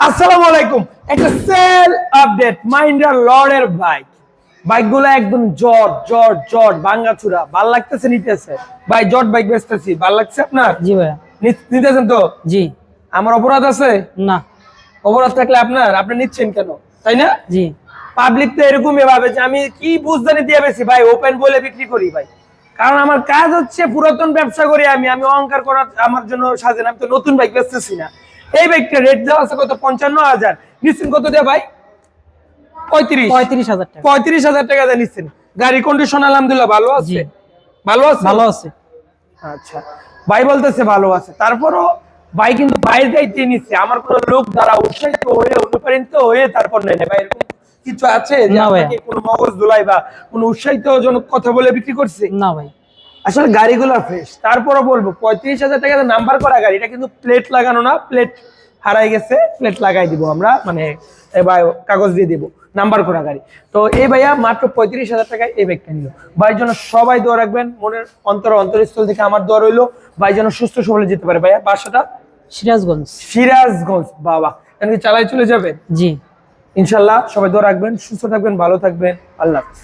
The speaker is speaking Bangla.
আসসালামু আলাইকুম। একটা সেল আপডেট মাইন্ডার লর্ডের বাইকগুলো একদম জট ভাঙাচুরা। ভাল লাগতেছে নিতেছে ভাই, জট বাইক বেচতেছি, ভাল লাগছে আপনার? জি ভাইয়া। নিতেছেন তো? জি। আমার অপরাধ আছে? না। অপরাধ থাকলে আপনি নিচ্ছেন কেন, তাই না? জি। পাবলিক তো এরকমই ভাবে যে আমি কি বুঝদানি দিয়ে বেশি ভাই, ওপেন বলে বিক্রি করি ভাই। কারণ আমার কাজ হচ্ছে পুরাতন ব্যবসা করি আমি অহংকার করা আমার জন্য সাজে না। আমি তো নতুন বাইক বেচতেছি না। এই বাইকটা রেট দেওয়া আছে কত? 55,000। নিচ্ছেন কত দিয়ে ভাই? 35,000 টাকা। 35,000 টাকা দিয়ে নিচ্ছেন। গাড়ি কন্ডিশন আলহামদুলিল্লাহ ভালো আছে? ভালো আছে, ভালো আছে। আচ্ছা, ভাই বলতেছে ভালো আছে, তারপরও ভাই কিন্তু বাইরের দায়িত্বে নিচ্ছে। আমার কোনো লোক দ্বারা উৎসাহিত হয়ে অনুপ্রাণিত হয়ে তারপর নেয় না ভাই। এরকম কিছু আছে যে আপনাকে কোনো মগজ দোলাই বা কোনো উৎসাহিতজনক কথা বলে বিক্রি করছে? না ভাই। আসলে গাড়িগুলো ফ্রেশ। তারপরও বলবো 35,000 টাকা নাম্বার করা গাড়ি, এটা কিন্তু প্লেট লাগানো না। প্লেট হারাই গেছে, প্লেট লাগাই দিব আমরা, মানে এবার কাগজ দিয়ে দিব, নাম্বার করা গাড়ি। তো এই ভাইয়া মাত্র 35,000 টাকায় এই ব্যাগটা নিল। ভাইয়ের জন্য সবাই দোয়া রাখবেন, মনের অন্তরস্থল থেকে আমার দোয়া রইলো ভাই যেন সুস্থ সবলে যেতে পারে। ভাইয়া বাসাটা সিরাজগঞ্জ। বাবা, চালাই চলে যাবেন? জি ইনশাল্লাহ। সবাই দোয়া রাখবেন, সুস্থ থাকবেন, ভালো থাকবেন। আল্লাহ।